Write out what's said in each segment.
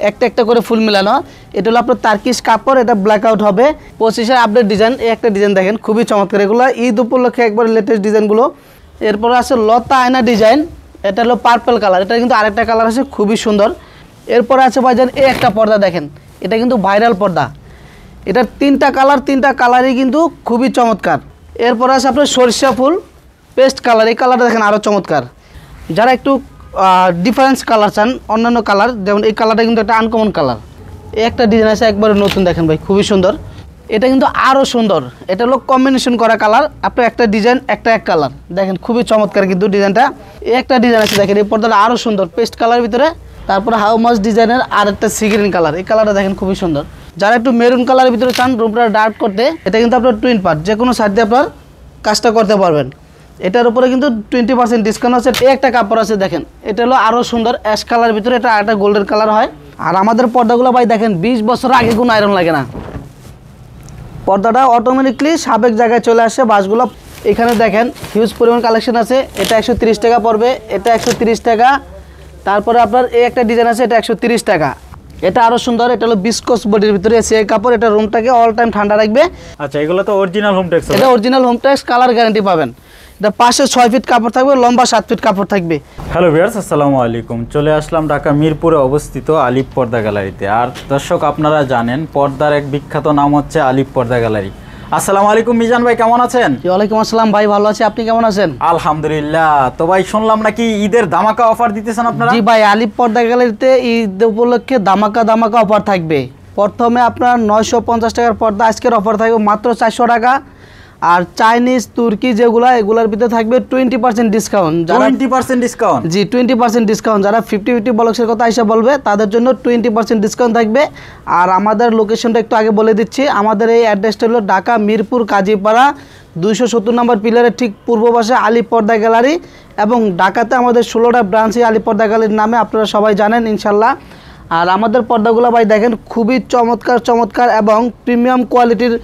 একটা একটা করে ফুল মিলানো। এটা হলো আপনার তার্কিশ কাপড়, এটা ব্ল্যাক আউট হবে। 25-এর আপডেট ডিজাইন, এই একটা ডিজাইন দেখেন খুবই চমৎকার, এগুলো ঈদ উপলক্ষে একবার লেটেস্ট ডিজাইনগুলো। এরপরে আছে লতা আয়না ডিজাইন, এটা হলো পার্পল কালার, এটা কিন্তু আরেকটা কালার আছে খুবই সুন্দর। এরপরে আছে ভাইজান এই একটা পর্দা দেখেন, এটা কিন্তু ভাইরাল পর্দা, এটার তিনটা কালারই কিন্তু খুবই চমৎকার। এরপরে আছে আপনার সরিষা ফুল পেস্ট কালার, এই কালারটা দেখেন আরও চমৎকার। যারা একটু ডিফারেন্স কালার চান, অন্যান্য কালার যেমন এই কালারটা কিন্তু একটা আনকমন কালার। এই একটা ডিজাইন আছে একবারে নতুন, দেখেন ভাই খুবই সুন্দর, এটা কিন্তু আরও সুন্দর। এটা হলো কম্বিনেশন করা কালার, আপনার একটা ডিজাইন এক কালার, দেখেন খুবই চমৎকার কিন্তু ডিজাইনটা। এই একটা ডিজাইন আছে দেখেন, এই পর্দাটা আরও সুন্দর পেস্ট কালার ভিতরে। তারপরে হাউ মাছ ডিজাইনের আর একটা সি গ্রিন কালার, এই কালারটা দেখেন খুবই সুন্দর। যারা একটু মেরুন কালারের ভিতরে চান রুমটা ডার্ক করতে, এটা কিন্তু আপনার টুইন পার্ট, যে কোনো সাইড দিয়ে আপনার কাজটা করতে পারবেন। এটার উপরে কিন্তু 20% ডিসকাউন্ট আছে। এই একটা কাপড় আছে দেখেন, এটা হলো আরও সুন্দর অ্যাশ কালারের ভিতরে, এটা একটা গোল্ডেন কালার হয়। আর আমাদের পর্দাগুলো ভাই দেখেন 20 বছর আগে কোনো আয়রন লাগে না, পর্দাটা অটোমেটিকলি সাবেক জায়গায় চলে আসে। বাসগুলো এখানে দেখেন হিউজ পরিমাণ কালেকশন আছে। এটা 130 টাকা পড়বে, এটা 130 টাকা। তারপরে আপনার এই একটা ডিজাইন আছে, এটা 130 টাকা। এটা আরো সুন্দর, এটা হলো বিস্কস বডির ভিতরে এসিআই কাপড়, এটা রুমটাকে অল টাইম ঠান্ডা রাখবে। আচ্ছা, এগুলো তো অরিজিনাল হোম টেক্স, এটা original home tex, colour guarantee পাবেন। এটা পাশে 6 ফিট কাপড় থাকবে, লম্বা 7 ফিট কাপড় থাকবে। হ্যালো ভিউয়ার্স, আসসালামু আলাইকুম। চলে আসলাম ঢাকা মিরপুরে অবস্থিত আলিফ পর্দা গ্যালারিতে। আর দর্শক আপনারা জানেন পর্দার এক বিখ্যাত নাম হচ্ছে আলিফ পর্দা গ্যালারি। আসসালামু আলাইকুম মিজান ভাই, কেমন আছেন? ওয়ালাইকুম আসসালাম ভাই, ভালো আছি, আপনি কেমন আছেন? আলহামদুলিল্লাহ। তো ভাই শুনলাম নাকি ঈদের ধামাকা অফার দিতেছেন আপনারা? জি ভাই, আলিফ পর্দা গ্যালারিতে ঈদ উপলক্ষে ধামাকা অফার থাকবে। প্রথমে আপনার 950 টাকার পর্দা আজকের অফার থাকবে মাত্র 400 টাকা। আর চাইনিজ তুর্কি যেগুলো, এগুলোর ভিতরে থাকবে 20% ডিসকাউন্ট। 20% ডিসকাউন্ট? জি 20% ডিসকাউন্ট। যারা 50-50 বক্সের কথা এসে বলবে তাদের জন্য 20% ডিসকাউন্ট থাকবে। আর আমাদের লোকেশনটা একটু আগে বলে দিচ্ছি, আমাদের এই অ্যাড্রেসটা হলো ঢাকা মিরপুর কাজীপাড়া 270 নম্বর পিলারের ঠিক পূর্ব পাশে আলিফ পর্দা গ্যালারি। এবং ঢাকাতে আমাদের 16টা ব্রাঞ্চে আলিফ পর্দা গ্যালারির নামে, আপনারা সবাই জানেন ইনশাল্লাহ। আর আমাদের পর্দাগুলো ভাই দেখেন খুবই চমৎকার এবং প্রিমিয়াম কোয়ালিটির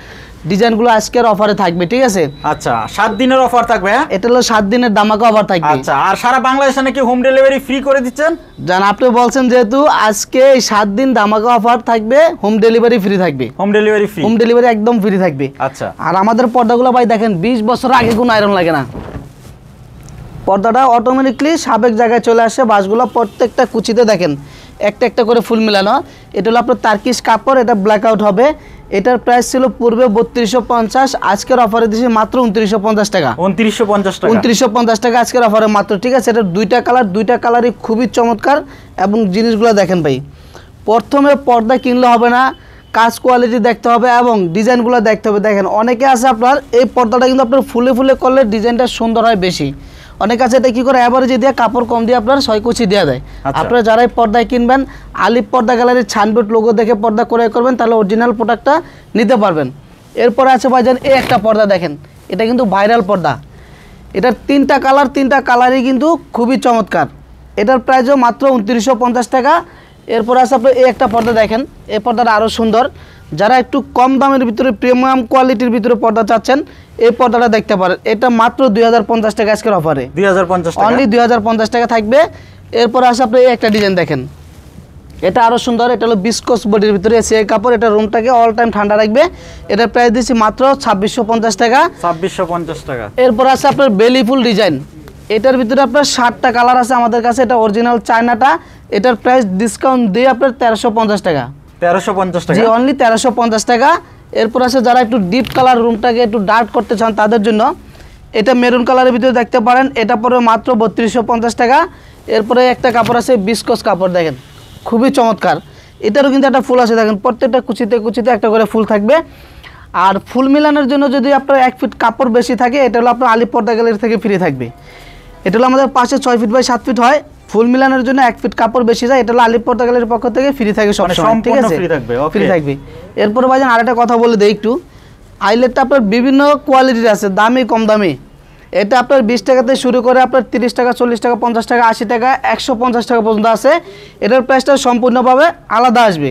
ডিজাইনগুলো আজকের অফারে থাকবে, ঠিক আছে? আচ্ছা, 7 দিনের অফার থাকবে? এটা হলো 7 দিনের ধামাকা অফার থাকবে। আচ্ছা, আর সারা বাংলাদেশে নাকি হোম ডেলিভারি ফ্রি করে দিচ্ছেন? জান, আপনি বলছেন যেহেতু আজকে এই 7 দিন ধামাকা অফার থাকবে, হোম ডেলিভারি ফ্রি থাকবে। Home delivery free? Home delivery একদম ফ্রি থাকবে। আচ্ছা। আর আমাদের পর্দাগুলো ভাই দেখেন 20 বছর আগে কোনো আয়রন লাগে না, পর্দাটা অটোমেটিকলি সাবেক জায়গায় চলে আসে। বাসগুলো প্রত্যেকটা কুচিতে দেখেন একটা করে ফুল মিলানো। এটা হলো আপনার তার্কিশ কাপড়, এটা ব্ল্যাক আউট হবে। এটার প্রাইস ছিল পূর্বে 3250, আজকের অফারে দিয়েছি মাত্র 2950 টাকা। 2950 টাকা আজকের অফারে মাত্র, ঠিক আছে? এটা দুইটা কালারই খুবই চমৎকার। এবং জিনিসগুলো দেখেন ভাই, প্রথমে পর্দা কিনলে হবে না, কাজ কোয়ালিটি দেখতে হবে এবং ডিজাইনগুলো দেখতে হবে। দেখেন অনেকে আছে আপনার এই পর্দাটা কিন্তু আপনার ফুলে করলে ডিজাইনটা সুন্দর হয় বেশি। অনেক আছে এটা কি করে অ্যাভারেজে দিয়ে কাপড় কম দিয়ে আপনার 6 কুচি দেওয়া দেয়। আপনারা যারাই পর্দায় কিনবেন আলিফ পর্দা গ্যালারির ছানবোর্ড লোগো দেখে পর্দা ক্রয় করবেন, তাহলে অরিজিনাল প্রোডাক্টটা নিতে পারবেন। এরপরে আছে ভাইজান এই একটা পর্দা দেখেন, এটা কিন্তু ভাইরাল পর্দা, এটার তিনটা কালারই কিন্তু খুবই চমৎকার। এটার প্রাইসও মাত্র 2950 টাকা। এরপর আছে আপনার এই একটা পর্দা দেখেন, এই পর্দাটা আরও সুন্দর। যারা একটু কম দামের ভিতরে প্রিমিয়াম কোয়ালিটির ভিতরে পর্দা চাচ্ছেন, এই পর্দাটা দেখতে পারেন। এটা মাত্র 2050 টাকা আজকের অফারে, 2050 টাকা, অনলি 2050 টাকা থাকবে। এরপর আছে আপনি এই একটা ডিজাইন দেখেন, এটা আরও সুন্দর। এটা হলো বিস্কস বডির ভিতরে এসিআই কাপড়, এটা রুমটাকে অল টাইম ঠান্ডা রাখবে। এটার প্রাইস দিচ্ছি মাত্র 2650 টাকা। 2650 টাকা। এরপর আছে আপনার বেলি ফুল ডিজাইন, এটার ভিতরে আপনার 7টা কালার আছে আমাদের কাছে। এটা অরিজিনাল চায়নাটা, এটার প্রাইস ডিসকাউন্ট দিয়ে আপনার 1350 টাকা। 1350 টাকা? জি অনলি 1350 টাকা। এরপর আছে যারা একটু ডিপ কালার রুমটাকে একটু ডার্ক করতে চান তাদের জন্য, এটা মেরুন কালারের ভিতরে দেখতে পারেন, এটা পড়বে মাত্র 3250 টাকা। এরপরে একটা কাপড় আছে বিস্কস কাপড়, দেখেন খুবই চমৎকার। এটারও কিন্তু একটা ফুল আছে দেখেন, প্রত্যেকটা কুচিতে একটা করে ফুল থাকবে। আর ফুল মিলানোর জন্য যদি আপনার 1 ফিট কাপড় বেশি থাকে, এটা হলো আপনার আলিফ পর্দা গ্যালারি থেকে ফ্রি থাকবে। এটা হলো আমাদের পাশে 6 ফিট বাই 7 ফিট হয়, ফুল মিলানোর জন্য 1 ফিট কাপড় বেশি যায়, এটা হলো আলিফ পর্দা গ্যালারির পক্ষ থেকে ফ্রি থাকে সব সময়, ঠিক আছে? ফ্রি থাকবে। এরপর ভাইজান আরেকটা কথা বলে দেই একটু, আইলেটটা আপনার বিভিন্ন কোয়ালিটির আছে, দামি কম দামি। এটা আপনার 20 টাকা থেকে শুরু করে আপনার 30 টাকা, 40 টাকা, 50 টাকা, 80 টাকা, 150 টাকা পর্যন্ত আছে। এটার প্রাইসটা সম্পূর্ণভাবে আলাদা আসবে।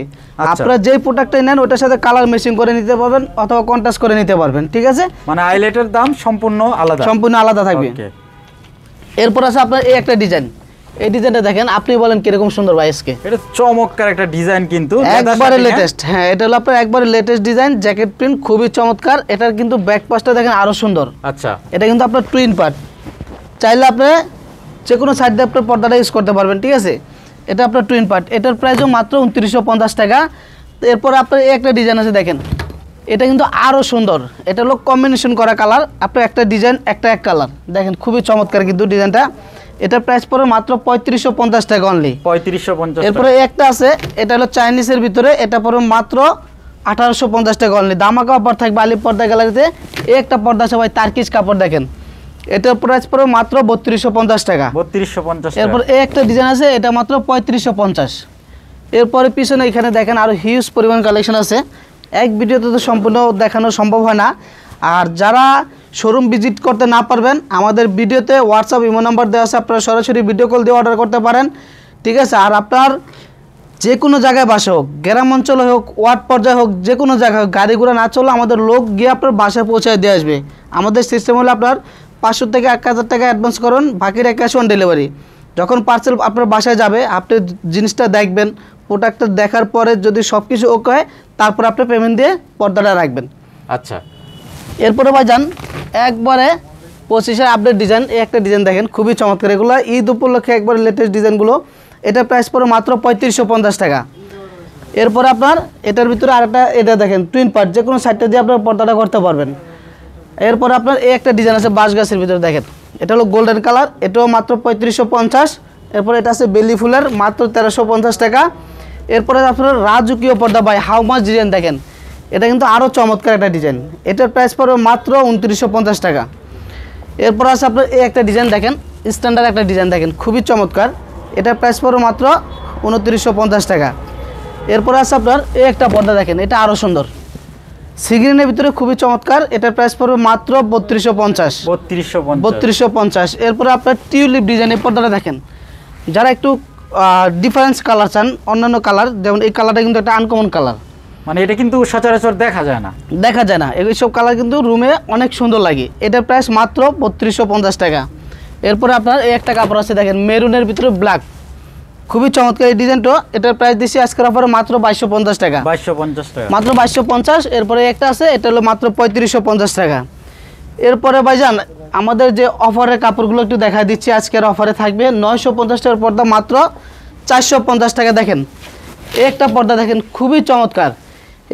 আপনারা যেই প্রোডাক্টটা নেন ওটার সাথে কালার ম্যাচিং করে নিতে পারবেন অথবা কন্ট্রাস্ট করে নিতে পারবেন, ঠিক আছে? মানে আইলেটের দাম সম্পূর্ণ আলাদা থাকবে। এরপর আছে আপনার এই একটা ডিজাইন, এই ডিজাইনটা দেখেন, আপনি বলেন কিরকম সুন্দর ভাই আজকে। এটা চমৎকার একটা ডিজাইন, কিন্তু একবারে লেটেস্ট। হ্যাঁ, এটা হলো আপনার একবারে লেটেস্ট ডিজাইন, জ্যাকেট প্রিন্ট খুবই চমৎকার। এটার কিন্তু ব্যাক পাশটা দেখেন আরো সুন্দর। আচ্ছা, এটা কিন্তু আপনার টুইন পার্ট, চাইলে আপনি যে কোনো সাইড দিয়ে আপনার পর্দাটা ইউজ করতে পারবেন, ঠিক আছে। এটা আপনার টুইন পার্ট, এটার প্রাইসও মাত্র 2950 টাকা। এরপর আপনার এই একটা ডিজাইন আছে দেখেন, এটা কিন্তু আরও সুন্দর। এটা হলো কম্বিনেশন করা কালার, আপনার একটা ডিজাইন এক কালার দেখেন, খুবই চমৎকার কিন্তু ডিজাইনটা। এটার প্রাইস পড়ে মাত্র 3550 টাকা অনলি, 3550। এরপরে একটা আছে, এটা হলো চাইনিজের ভিতরে, এটা পড়ে মাত্র 1850 টাকা অনলি। দামাকা অফার থাকবে আলিপ পর্দা গ্যালারিতে। এই একটা পর্দা আছে ভাই, তার্কিশ কাপড় দেখেন, এটার প্রাইস পড়ে মাত্র 3250 টাকা। 3250। এরপর এই একটা ডিজাইন আছে, এটা মাত্র 3550। এরপরে পিছনে এখানে দেখেন আরও হিউজ পরিমাণ কালেকশন আছে, এক ভিডিওতে তো সম্পূর্ণ দেখানো সম্ভব হয় না। আর যারা শোরুম ভিজিট করতে না পারবেন, আমাদের ভিডিওতে হোয়াটসঅ্যাপ ইমো নাম্বার দেওয়া আছে, আপনারা সরাসরি ভিডিও কল দিয়ে অর্ডার করতে পারেন, ঠিক আছে। আর আপনার যে কোনো জায়গায় বাসা হোক, গ্রাম অঞ্চলে হোক, ওয়ার্ড পর্যায়ে হোক, যে কোনো জায়গায় হোক, গাড়ি ঘোড়া না চললে আমাদের লোক গিয়ে আপনার বাসায় পৌঁছায় দিয়ে আসবে। আমাদের সিস্টেম হলো আপনার 500 থেকে 1000 টাকা অ্যাডভান্স করুন, বাকিটা ক্যাশ অন ডেলিভারি। যখন পার্সেল আপনার বাসায় যাবে, আপনি জিনিসটা দেখবেন, প্রোডাক্টটা দেখার পরে যদি সব কিছু ওকে হয়, তারপর আপনি পেমেন্ট দিয়ে পর্দাটা রাখবেন। আচ্ছা, এরপরে ভাইজান একবারে 25-এর আপডেট ডিজাইন, এই একটা ডিজাইন দেখেন, খুবই চমৎকার। এগুলো ঈদ উপলক্ষে একবারে লেটেস্ট ডিজাইনগুলো। এটার প্রাইস পড়ে মাত্র 3550 টাকা। এরপরে আপনার এটার ভিতরে আরেকটা, এটা দেখেন টুইন পার্ট, যে কোনো সাইডটা দিয়ে আপনার পর্দাটা করতে পারবেন। এরপর আপনার এই একটা ডিজাইন আছে বাঁশ গাছের ভিতরে দেখেন, এটা হলো গোল্ডেন কালার, এটাও মাত্র 3550। এরপর এটা আছে বেলি ফুলের, মাত্র 1350 টাকা। এরপরে আপনার রাজকীয় পর্দা বাই হাউ মাছ ডিজাইন দেখেন, এটা কিন্তু আরও চমৎকার একটা ডিজাইন, এটার প্রাইস পড়বে মাত্র 2950 টাকা। এরপর আছে আপনার এই একটা ডিজাইন দেখেন, স্ট্যান্ডার্ড একটা ডিজাইন দেখেন, খুবই চমৎকার, এটার প্রাইস পড়বে মাত্র 2950 টাকা। এরপর আছে আপনার এই একটা পর্দা দেখেন, এটা আরও সুন্দর, সিগ্রিনের ভিতরে খুবই চমৎকার, এটার প্রাইস পড়বে মাত্র 3250। 3250। এরপরে আপনার টিউলিপ ডিজাইনের পর্দাটা দেখেন, যারা একটু ডিফারেন্স কালার চান, অন্যান্য কালার, যেমন এই কালারটা কিন্তু একটা আনকমন কালার, মানে এটা কিন্তু সচরাচর দেখা যায় না, এইসব কালার কিন্তু রুমে অনেক সুন্দর লাগে। এটার প্রাইস মাত্র 3250 টাকা। এরপরে আপনার এই একটা কাপড় আছে দেখেন, মেরুনের ভিতরে ব্ল্যাক, খুবই চমৎকার এই ডিজাইনটা। এটার প্রাইস দিচ্ছি আজকের অফারে মাত্র 2250 টাকা। 2250 টাকা, মাত্র 2250। এরপরে একটা আছে, এটা হলো মাত্র 3550 টাকা। এরপরে ভাইজান আমাদের যে অফারের কাপড়গুলো একটু দেখা দিচ্ছি, আজকের অফারে থাকবে 950 টাকার পর্দা মাত্র 450 টাকা। দেখেন এই একটা পর্দা দেখেন, খুবই চমৎকার।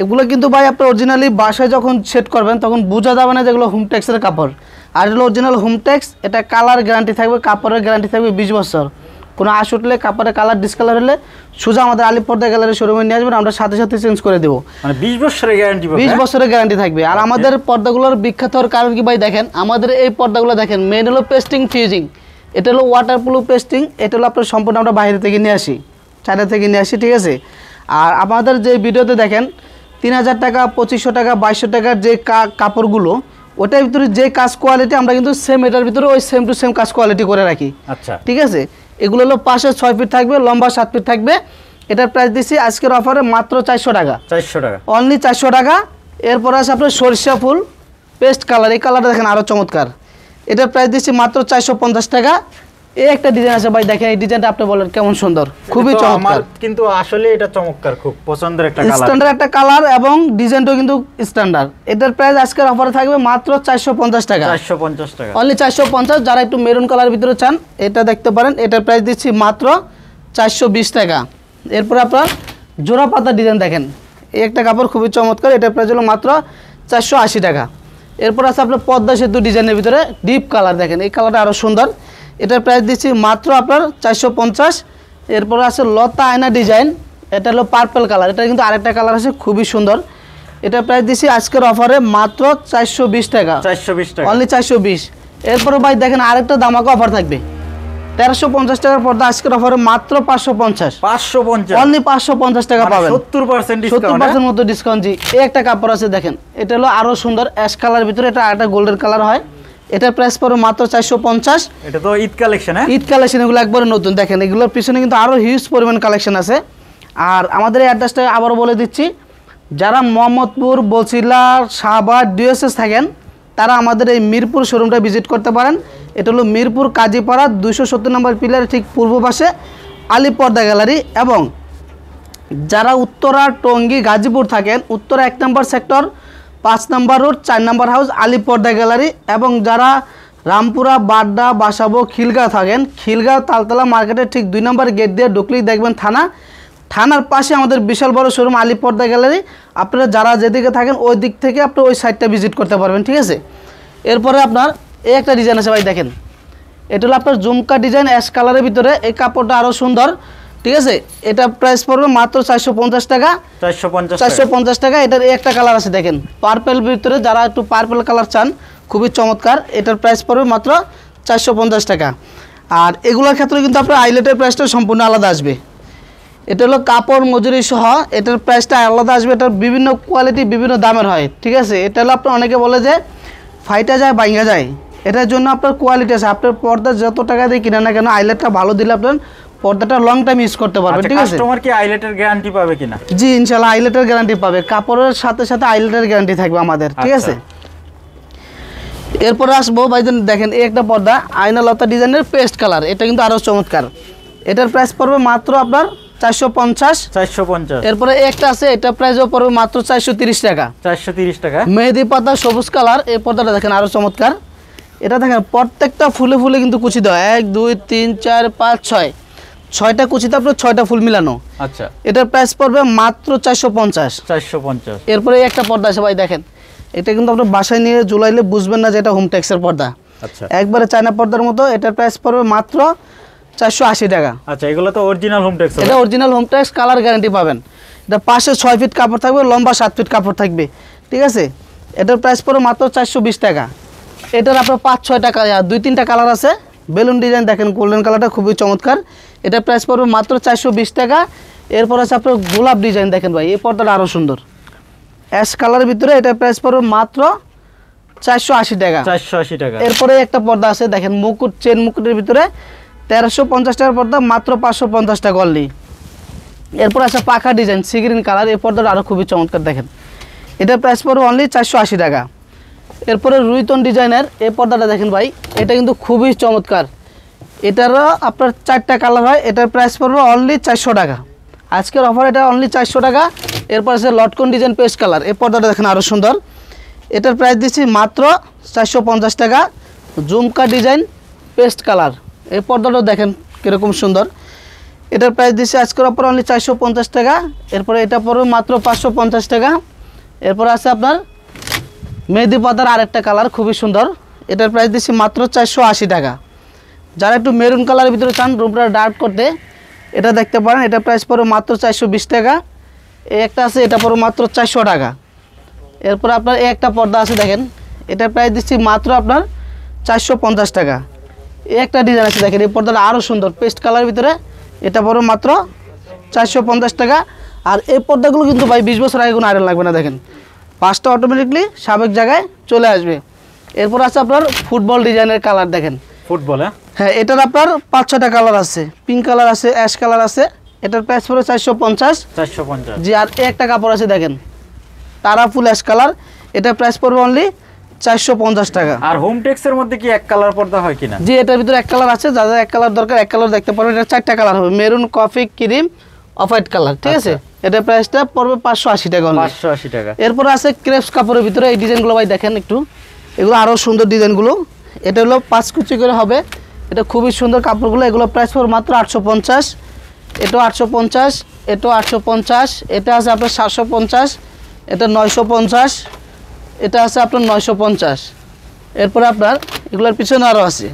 এগুলো কিন্তু ভাই আপনি অরিজিনালি বাসায় যখন সেট করবেন তখন বোঝা যাবে না যেগুলো হোমটেক্সের কাপড়, আর এগুলো অরিজিনাল হোমটেক্স। এটা কালার গ্যারান্টি থাকবে, কাপড়ের গ্যারান্টি থাকবে 20 বছর। কোনো আশ উঠলে, কাপড়ের কালার ডিসকালার হলে সোজা আমাদের আলিপ পর্দা গ্যালারি শোরুমে নিয়ে আসবেন, আমরা সাথে সাথে চেঞ্জ করে দেবো। মানে 20 বছরের গ্যারান্টি, 20 বছরের গ্যারান্টি থাকবে। আর আমাদের পর্দাগুলোর বিখ্যাত হওয়ার কারণ কি ভাই, দেখেন আমাদের এই পর্দাগুলো দেখেন, মেন হলো পেস্টিং ফিউজিং, এটা হলো ওয়াটারপ্রুফ পেস্টিং, এটা হলো আপনার সম্পূর্ণ আমরা বাইরে থেকে নিয়ে আসি, চায়না থেকে নিয়ে আসি, ঠিক আছে। আর আমাদের যে ভিডিওতে দেখেন 3000 টাকা, 2500 টাকা, 2200 টাকার যে কাপড়গুলো, ওটার ভিতরে যে কাজ কোয়ালিটি আমরা কিন্তু সেম এটার ভিতরে ওই সেম টু সেম কাজ কোয়ালিটি করে রাখি। আচ্ছা, ঠিক আছে। এগুলো হলো পাশে 6 ফিট থাকবে, লম্বা 7 ফিট থাকবে। এটার প্রাইস দিচ্ছি আজকের অফারে মাত্র 400 টাকা। 400 টাকা, অনলি 400 টাকা। এরপর আছে আপনার সরিষা ফুল পেস্ট কালার, এই কালারটা দেখেন আরও চমৎকার, এটার প্রাইস দিচ্ছি মাত্র 450 টাকা। এই একটা ডিজাইন আছে ভাই, দেখেন এই ডিজাইনটা আপনি বলেন কেমন সুন্দর, খুবই চমৎকার, কিন্তু আসলে এটা চমৎকার, খুব পছন্দের একটা কালার, স্ট্যান্ডার্ড একটা কালার এবং ডিজাইনটাও কিন্তু স্ট্যান্ডার্ড। এটার প্রাইস আজকের অফারে থাকবে মাত্র 450 টাকা। 450 টাকা, অনলি 450। যারা একটু মেরুন কালার ভিতরে চান এটা দেখতে পারেন, এটার প্রাইস দিচ্ছি মাত্র 420 টাকা। এরপর আপনার জোড়া পাতা ডিজাইন দেখেন, এই একটা কাপড় খুবই চমৎকার, এটার প্রাইস হলো মাত্র 480 টাকা। এরপর আছে আপনার পদ্মা সেতু ডিজাইনের ভিতরে ডিপ কালার, দেখেন এই কালারটা আরও সুন্দর, এটার প্রাইস দিচ্ছি মাত্র আপনার 450। এরপর আছে লতা আয়না ডিজাইন, এটা হলো পার্পল কালার, এটা কিন্তু আরেকটা কালার আছে খুবই সুন্দর, এটার প্রাইস দিচ্ছি আজকের অফারে মাত্র 420 টাকা। 420 টাকা, অনলি 420। এরপরে ভাই দেখেন আরেকটা দামাকা অফার থাকবে, 1350 টাকার পর্দা আজকের অফারে মাত্র 550। 550, অনলি 550 টাকা পাবেন, 70% ডিসকাউন্ট, 70% মতো ডিসকাউন্ট। জি, এই একটা কাপড় আছে দেখেন, এটা হলো আরো সুন্দর অ্যাশ কালার ভিতরে, এটা একটা গোল্ডেন কালার হয়, এটার প্রাইস পড়বে মাত্র 450। এটা তো ঈদ কালেকশন, হ্যাঁ ঈদ কালেকশন, এগুলো একবারে নতুন। দেখেন এগুলোর পিছনে কিন্তু আরো হিউজ পরিমাণ কালেকশন আছে। আর আমাদের এই অ্যাড্রেসটা আবারও বলে দিচ্ছি, যারা মোহাম্মদপুর, বছিলা, শাহবাগ, ডিএসএস থাকেন তারা আমাদের এই মিরপুর শোরুমটা ভিজিট করতে পারেন। এটা হলো মিরপুর কাজীপাড়া 270 নম্বর পিলারের ঠিক পূর্ব পাশে আলিপ পর্দা গ্যালারি। এবং যারা উত্তরা টঙ্গী গাজীপুর থাকেন, উত্তরা 1 নম্বর সেক্টর 5 নম্বর রোড 4 নম্বর হাউস আলিপ পর্দা গ্যালারি। এবং যারা রামপুরা বাড্ডা বাসাবো খিলগাঁও থাকেন, খিলগাঁও তালতলা মার্কেটের ঠিক 2 নম্বর গেট দিয়ে ঢুকলেই দেখবেন থানার পাশে আমাদের বিশাল বড় শোরুম আলিপ পর্দা গ্যালারি। আপনারা যারা যেদিকে থাকেন ওই দিক থেকে আপনি ওই সাইডটা ভিজিট করতে পারবেন, ঠিক আছে। এরপরে আপনার এই একটা ডিজাইন আছে ভাই, দেখেন এটা হলো আপনার জুমকা ডিজাইন অ্যাশ কালারের ভিতরে। এই কাপড়টা আরও সুন্দর, ঠিক আছে। এটা প্রাইস পড়বে মাত্র 450 টাকা। 450 টাকা। এটার এই একটা কালার আছে দেখেন পার্পেল ভিতরে, যারা একটু পার্পেল কালার চান খুবই চমৎকার। এটার প্রাইস পড়বে মাত্র 450 টাকা। আর এগুলোর ক্ষেত্রে কিন্তু আপনার আইলেটের প্রাইসটা সম্পূর্ণ আলাদা আসবে। এটা হলো কাপড় মজুরি সহ, এটার প্রাইসটা আলাদা আসবে। এটার বিভিন্ন কোয়ালিটি বিভিন্ন দামের হয়, ঠিক আছে। এটা হলো আপনার অনেকে বলে যে ফাইটা যায় বাইঙ্গা যায়, এটার জন্য আপনার কোয়ালিটি আছে। আপনার পর্দা যত টাকা দিয়ে কিনা না কেন, আইলেটটা ভালো দিলে আপনার পর্দাটা লং টাইম ইউজ করতে পারবেন, ঠিক আছে। কাস্টমার কি আইলেটের গ্যারান্টি পাবে কিনা? জি ইনশাআল্লাহ আইলেটের গ্যারান্টি পাবে, কাপড়ের সাথে সাথে আইলেটের গ্যারান্টি থাকবে আমাদের, ঠিক আছে। এরপরে আসবো ভাইজান, দেখেন এই একটা পর্দা আয়নালতা ডিজাইনের পেস্ট কালার, এটা কিন্তু আরও চমৎকার। এটার প্রাইস পড়বে মাত্র আপনার 450। এরপরে একটা আছে, এটা প্রাইসও পড়বে মাত্র 430 টাকা। 430 টাকা। মেহেদি পাতা সবুজ কালার, এই পর্দাটা দেখেন আরও চমৎকার। এটা দেখেন প্রত্যেকটা ফুলে ফুলে কিন্তু কুচি দেওয়া, 1 2 3 4 5 6 6টা কুচিতে আপনার 6টা ফুল মিলানো। আচ্ছা, এটার প্রাইস পড়বে মাত্র 450। এরপরে একটা পর্দা আছে ভাই, দেখেন এটা কিন্তু আপনার বাসায় নিয়ে ঝুলাইলে বুঝবেন না যে এটা হোম টেক্সের পর্দা। আচ্ছা, একবারে চায়না পর্দার মতো। এটার প্রাইস পড়বে মাত্র 480 টাকা। আচ্ছা, এগুলো তো অরিজিনাল হোম টেক্স। এটা original home tex, colour guarantee পাবেন। এটা পাশে 6 ফিট কাপড় থাকবে, লম্বা 7 ফিট কাপড় থাকবে, ঠিক আছে। এটার প্রাইস পড়বে মাত্র 420 টাকা। এটার আপনার 5-6 টাকা 2-3টা কালার আছে। বেলুন ডিজাইন দেখেন, গোল্ডেন কালারটা খুবই চমৎকার। এটার প্রাইস পড়বে মাত্র 420 টাকা। এরপর আছে আপনার গোলাপ ডিজাইন, দেখেন ভাই এই পর্দাটা আরও সুন্দর অ্যাশ কালারের ভিতরে। এটার প্রাইস পড়বে মাত্র 480 টাকা। 480 টাকা। এরপরে একটা পর্দা আছে দেখেন, মুকুট চেন মুকুটের ভিতরে 1350 টাকার পর্দা, মাত্র 550 টাকা অনলি। এরপর আছে পাখা ডিজাইন সি গ্রিন কালার, এই পর্দাটা আরও খুবই চমৎকার দেখেন। এটার প্রাইস পড়বে অনলি 480 টাকা। এরপরে রুইতন ডিজাইনের এই পর্দাটা দেখেন ভাই, এটা কিন্তু খুবই চমৎকার। এটারও আপনার 4টা কালার হয়। এটার প্রাইস পড়বে অনলি 400 টাকা। আজকের অফার এটা অনলি 400 টাকা। এরপর আছে লটকন ডিজাইন পেস্ট কালার, এই পর্দাটা দেখেন আরও সুন্দর। এটার প্রাইস দিচ্ছি মাত্র 450 টাকা। ঝুমকা ডিজাইন পেস্ট কালার, এই পর্দাটাও দেখেন কীরকম সুন্দর। এটার প্রাইস দিচ্ছি আজকের অফার অনলি 450 টাকা। এরপরে এটা পড়বে মাত্র 550 টাকা। এরপর আছে আপনার মেহেদি পাতার আরেকটা কালার খুবই সুন্দর, এটার প্রাইস দিচ্ছি মাত্র 480 টাকা। যারা একটু মেরুন কালারের ভিতরে চান রুমটা ডার্ক করতে, এটা দেখতে পারেন। এটার প্রাইস পড়বে মাত্র 420 টাকা। এই একটা আছে, এটা পড়বে মাত্র 400 টাকা। এরপর আপনার এই একটা পর্দা আছে দেখেন, এটার প্রাইস দিচ্ছি মাত্র আপনার 450 টাকা। এই একটা ডিজাইন আছে দেখেন, এই পর্দাটা আরও সুন্দর পেস্ট কালারের ভিতরে, এটা পড়বে মাত্র 450 টাকা। আর এই পর্দাগুলো কিন্তু ভাই 20 বছর আগে কোনো আয়রন লাগবে না, দেখেন 5টা অটোমেটিকলি স্বাভাবিক জায়গায় চলে আসবে। এরপর আছে আপনার ফুটবল ডিজাইনের কালার, দেখেন ফুটবল, হ্যাঁ এটার আপনার 5-6টা কালার আছে, পিঙ্ক কালার আছে, অ্যাশ কালার আছে। এটার প্রাইস পড়বে 450। জি। আর একটা কাপড় আছে দেখেন তারা ফুল অ্যাশ কালার, এটার প্রাইস পড়বে অনলি 450 টাকা। আর হোম টেক্সের মধ্যে কি এক কালার পর্দা হয় কিনা? জি, এটার ভিতরে এক কালার আছে, যাদের এক কালার দরকার এক কালার দেখতে পারবেন। এটা 4টা কালার হবে, maroon, coffee, cream, off white colour, ঠিক আছে। এটার প্রাইসটা পড়বে 580 টাকা। 580 টাকা। এরপর আছে ক্রেপস কাপড়ের ভিতরে এই ডিজাইনগুলো ভাই দেখেন একটু, এগুলো আরও সুন্দর ডিজাইনগুলো। এটা হলো 5 কুচি করে হবে, এটা খুবই সুন্দর কাপড়গুলো। এগুলো প্রাইস পড়বে মাত্র 850। এটাও 850, এটাও 850, এটা আছে আপনার 750, এটা 950, এটা আছে আপনার 950। এরপরে আপনার এগুলোর পিছনে আরও আছে,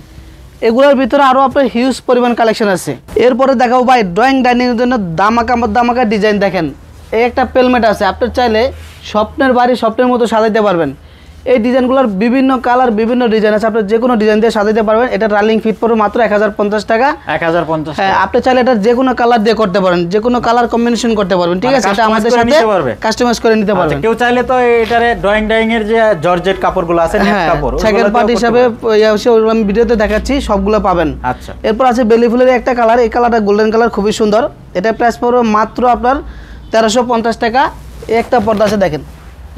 এগুলোর ভিতরে আরও আপনার হিউজ পরিমাণ কালেকশন আছে। এরপরে দেখাবো ভাই ড্রয়িং ডাইনিংয়ের জন্য দামাকা ডিজাইন। দেখেন এই একটা পেলমেট আছে, আপনার চাইলে স্বপ্নের বাড়ি স্বপ্নের মতো সাজাইতে পারবেন। এই ডিজাইনগুলোর বিভিন্ন কালার বিভিন্ন ডিজাইন আছে, আপনি যে কোনো ডিজাইন দিয়ে সাজাইতে পারবেন। এটা রানিং ফিট পড়বে মাত্র 1050 টাকা। 1050। হ্যাঁ, আপনি চাইলে এটা যে কোনো কালার দিয়ে করতে পারেন, যে কোনো কালার কম্বিনেশন করতে পারবেন, ঠিক আছে। এটা আমাদের সাথে কাস্টমাইজ করে নিতে পারবেন। কেউ চাইলে তো এটারে ড্রয়িং ডাইং এর যে জর্জেট কাপড়গুলো আছে, নেট কাপড়, সেকেন্ড পার্ট হিসাবে আমি ভিডিওতে দেখাচ্ছি, সবগুলো পাবেন। আচ্ছা। এরপর আছে বেলি ফুলের একটা কালার, এই কালারটা গোল্ডেন কালার, খুবই সুন্দর। এটা প্রাইস পড়বে মাত্র আপনার 1350 টাকা। এই একটা পর্দা আছে দেখেন,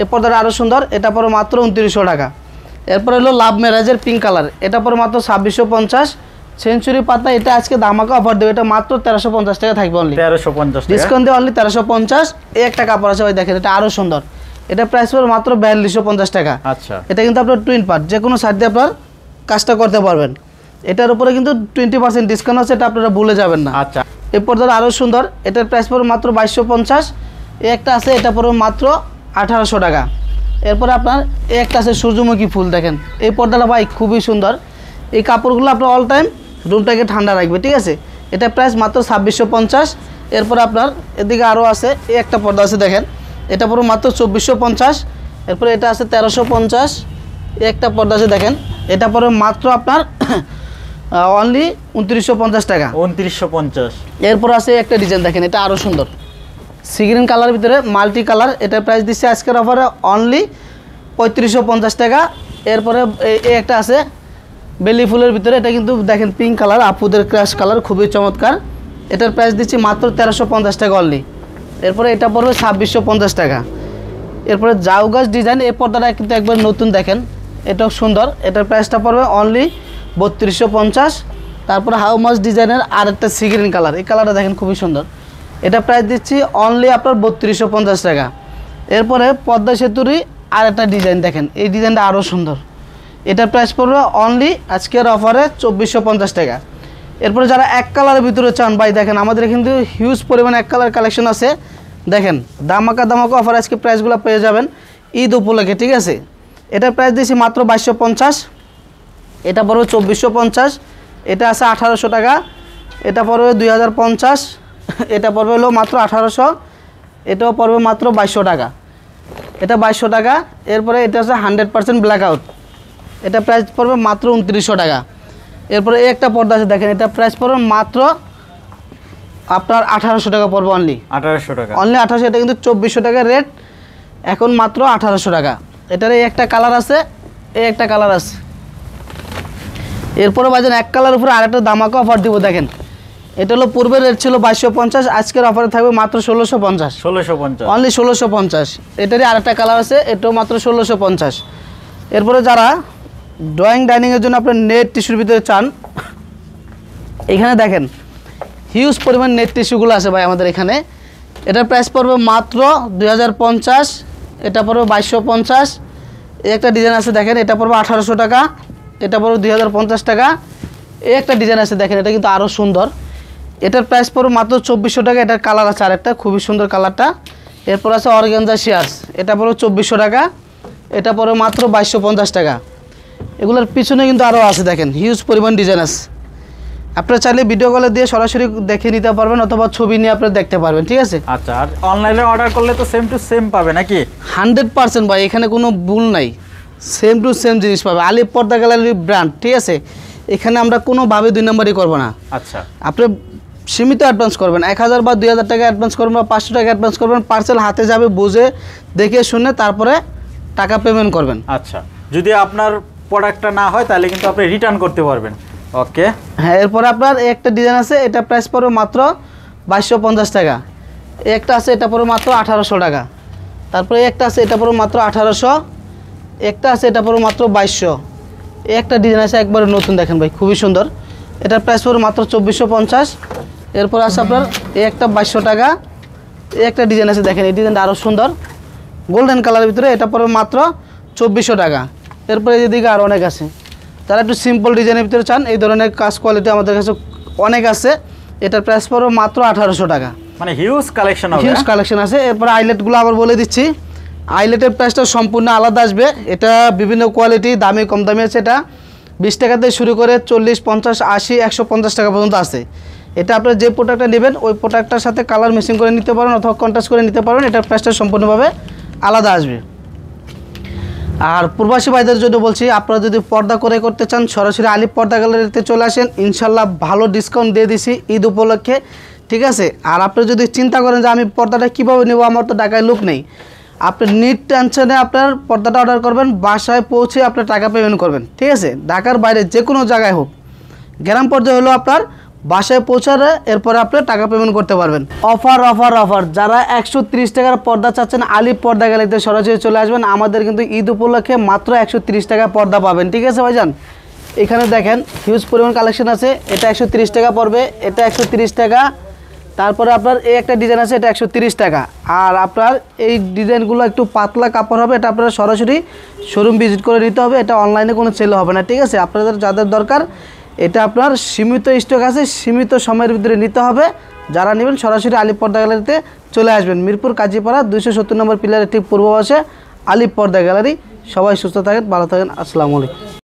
এই পর্দাটা আরও সুন্দর, এটা পড়বে মাত্র 2900 টাকা। এরপর হলো লাভ ম্যারেজের পিঙ্ক কালার, এটা পরে মাত্র 2650। সেঞ্চুরি পাতা এটা আজকে ধামাকা অফার দেবে, এটা মাত্র 1350 টাকা থাকবে অনলি, 1350 টাকা ডিসকাউন্ট দিয়ে অনলি 1350। এই একটা কাপড় আছে ভাই দেখেন, এটা আরও সুন্দর, এটা প্রাইস পড়বে মাত্র 4250 টাকা। আচ্ছা, এটা কিন্তু আপনার টুইন পার্ট, যে কোনো সাইড দিয়ে আপনার কাজটা করতে পারবেন। এটার উপরে কিন্তু 20% ডিসকাউন্ট আছে, এটা আপনারা ভুলে যাবেন না। আচ্ছা, এই পর্দাটা আরও সুন্দর, এটার প্রাইস পড়বে মাত্র 2250। এই একটা আছে, এটা পড়বে মাত্র 1800 টাকা। এরপরে আপনার এই একটা আছে সূর্যমুখী ফুল, দেখেন এই পর্দাটা ভাই খুবই সুন্দর। এই কাপড়গুলো আপনার অল টাইম রুমটাকে ঠান্ডা রাখবে, ঠিক আছে। এটা প্রাইস মাত্র 2650। এরপরে আপনার এদিকে আরও আছে, এই একটা পর্দা আছে দেখেন, এটা পড়বে মাত্র 2450। এরপরে এটা আছে 1350। এই একটা পর্দা আছে দেখেন, এটা পড়বে মাত্র আপনার অনলি 2950 টাকা, 2950। এরপর আছে একটা ডিজাইন দেখেন, এটা আরও সুন্দর, সি গ্রিন কালারের ভিতরে মাল্টি কালার, এটার প্রাইস দিচ্ছে আজকের অফারে অনলি 3550 টাকা। এরপরে এই একটা আছে বেলি ফুলের ভিতরে, এটা কিন্তু দেখেন পিঙ্ক কালার, আপুদের ক্রাশ কালার, খুবই চমৎকার। এটার প্রাইস দিচ্ছি মাত্র 1350 টাকা অনলি। এরপরে এটা পড়বে 2650 টাকা। এরপরে জাউ গাছ ডিজাইন, এই পর্দাটা কিন্তু একবার নতুন দেখেন, এটাও সুন্দর, এটার প্রাইসটা পড়বে অনলি 3250। তারপরে হাউ মাছ ডিজাইনের আর একটা সি গ্রিন কালার, এই কালারটা দেখেন খুবই সুন্দর, এটা প্রাইস দিচ্ছি অনলি আপনার 3250 টাকা। এরপরে পদ্মা সেতুরই আর একটা ডিজাইন দেখেন, এই ডিজাইনটা আরও সুন্দর, এটার প্রাইস পড়বে অনলি আজকের অফারে 2450 টাকা। এরপরে যারা এক কালারের ভিতরে চান ভাই দেখেন, আমাদের কিন্তু হিউজ পরিমাণে এক কালার কালেকশন আছে, দেখেন ধামাকা অফার আজকে প্রাইসগুলো পেয়ে যাবেন ঈদ উপলক্ষে, ঠিক আছে। এটার প্রাইস দিয়েছি মাত্র 2250। এটা পড়বে 2450। এটা আছে 1800 টাকা। এটা পড়বে 2050। এটা পড়বে হলো মাত্র 1800। এটাও পড়বে মাত্র 2200 টাকা, এটা 2200 টাকা। এরপরে এটা আছে 100% ব্ল্যাক আউট, এটা প্রাইস পড়বে মাত্র 2900 টাকা। এরপরে এই একটা পর্দা আছে দেখেন, এটা প্রাইস পড়বে মাত্র আপনার 1800 টাকা পড়বে অনলি, 1800 টাকা অনলি 1800। এটা কিন্তু 2400 টাকা রেট, এখন মাত্র 1800 টাকা। এটার এই একটা কালার আছে, এই একটা কালার আছে। এরপরে বাজেন এক কালার উপরে আরেকটা ধামাকা অফার দিব দেখেন, এটা হলো পূর্বের রেট ছিল 2250, আজকের অফারে থাকবে মাত্র 1650, 1650 অনলি 1650। এটারই আরেকটা কালার আছে, এটাও মাত্র 1650। এরপরে যারা ড্রয়িং ডাইনিংয়ের জন্য আপনার নেট টিস্যুর ভিতরে চান, এখানে দেখেন হিউজ পরিমাণ নেট টিস্যুগুলো আছে ভাই আমাদের এখানে। এটার প্রাইস পড়বে মাত্র 2050। এটা পড়বে 2250। এই একটা ডিজাইন আছে দেখেন, এটা পড়বে 1800 টাকা। এটা পড়বে 2050 টাকা। এই একটা ডিজাইন আছে দেখেন, এটা কিন্তু আরও সুন্দর, এটার প্রাইস পড়বে মাত্র 2400 টাকা। এটার কালার আছে আরেকটা খুবই সুন্দর কালারটা। এরপর আছে অর্গানজা শেয়ার্স, এটা পড়বে 2400 টাকা। এটা পড়বে মাত্র 2250 টাকা। এগুলোর পিছনে কিন্তু আরও আছে দেখেন, হিউজ পরিমাণ ডিজাইন আছে। আপনারা চাইলে ভিডিও কলে দিয়ে সরাসরি দেখে নিতে পারবেন, অথবা ছবি নিয়ে আপনারা দেখতে পারবেন, ঠিক আছে। আচ্ছা, আর অনলাইনে অর্ডার করলে তো সেম টু সেম পাবে নাকি? 100% ভাই, এখানে কোনো ভুল নাই, সেম টু সেম জিনিস পাবে। আলিপ পর্দা গ্যালারি ব্র্যান্ড, ঠিক আছে। এখানে আমরা কোনোভাবে 2 নম্বরই করবো না। আচ্ছা, আপনি সীমিত অ্যাডভান্স করবেন, 1000 বা 2000 টাকা অ্যাডভান্স করবেন বা 500 টাকা অ্যাডভান্স করবেন, পার্সেল হাতে যাবে, বুঝে দেখে শুনে তারপরে টাকা পেমেন্ট করবেন। আচ্ছা, যদি আপনার প্রোডাক্টটা না হয় তাহলে কিন্তু আপনি রিটার্ন করতে পারবেন। ওকে, হ্যাঁ। এরপরে আপনার একটা ডিজাইন আছে, এটা প্রাইস পড়বে মাত্র 2250 টাকা। একটা আছে, এটা পড়বে মাত্র 1800 টাকা। তারপরে একটা আছে, এটা পড়বে মাত্র 1800। একটা আছে, এটা পড়বে মাত্র 2200। একটা ডিজাইন আছে একবারে নতুন দেখেন ভাই, খুবই সুন্দর, এটার প্রাইস পড়বে মাত্র 2450। এরপর আছে আপনার এই একটা 2200 টাকা। এই একটা ডিজাইন আছে দেখেন, এই ডিজাইনটা আরও সুন্দর, গোল্ডেন কালারের ভিতরে, এটা পড়বে মাত্র 2400 টাকা। এরপরে এদিকে আরও অনেক আছে, যারা একটু সিম্পল ডিজাইনের ভিতরে চান, এই ধরনের কাজ কোয়ালিটি আমাদের কাছে অনেক আছে। এটার প্রাইস পড়বে মাত্র 1800 টাকা, মানে হিউজ কালেকশন হবে, হিউজ কালেকশন আছে। এরপর আইলেটগুলো আবার বলে দিচ্ছি, আইলেটের প্রাইসটা সম্পূর্ণ আলাদা আসবে। এটা বিভিন্ন কোয়ালিটি, দামি কম দামি আছে। এটা 20 টাকা থেকে শুরু করে 40, 50, 80, 150 টাকা পর্যন্ত আছে। এটা আপনার যে প্রোডাক্টটা নেবেন ওই প্রোডাক্টটার সাথে কালার ম্যাচিং করে নিতে পারেন অথবা কন্ট্রাস্ট করে নিতে পারেন, এটার প্রাইসটা সম্পূর্ণভাবে আলাদা আসবে। আর প্রবাসী ভাইদের জন্য বলছি, আপনারা যদি পর্দা করে করতে চান সরাসরি আলিপ পর্দা গ্যালারিতে চলে আসেন, ইনশাল্লাহ ভালো ডিসকাউন্ট দিয়ে দিছি ঈদ উপলক্ষে, ঠিক আছে। আর আপনি যদি চিন্তা করেন যে আমি পর্দাটা কীভাবে নেব, আমার তো ঢাকায় লোক নেই, আপনি নিট টেনশনে আপনার পর্দাটা অর্ডার করবেন, বাসায় পৌঁছে আপনার টাকা পেমেন্ট করবেন, ঠিক আছে। ঢাকার বাইরে যে কোনো জায়গায় হোক, গ্রাম পর্যায়ে হলো আপনার বাসায় পৌঁছালে এরপরে আপনি টাকা পেমেন্ট করতে পারবেন। অফার অফার অফার, যারা 130 টাকার পর্দা চাচ্ছেন আলিফ পর্দা গ্যালারিতে সরাসরি চলে আসবেন। আমাদের কিন্তু ঈদ উপলক্ষে মাত্র 130 টাকা পর্দা পাবেন, ঠিক আছে ভাইজান। এখানে দেখেন হিউজ পরিমাণ কালেকশন আছে। এটা 130 টাকা পড়বে, এটা 130 টাকা। তারপরে আপনার এই একটা ডিজাইন আছে, এটা 130 টাকা। আর আপনার এই ডিজাইনগুলো একটু পাতলা কাপড় হবে, এটা আপনারা সরাসরি শোরুম ভিজিট করে নিতে হবে। এটা অনলাইনে কোনো সেল হবে না, ঠিক আছে। আপনাদের যাদের দরকার, এটা আপনার সীমিত স্টক আছে, সীমিত সময়ের ভিতরে নিতে হবে। যারা নেবেন সরাসরি আলিফ পর্দা গ্যালারিতে চলে আসবেন। মিরপুর কাজীপাড়া 270 নম্বর পিলারের ঠিক পূর্ব পাশে আলিফ পর্দা গ্যালারি। সবাই সুস্থ থাকেন, ভালো থাকেন, আসসালামু আলাইকুম।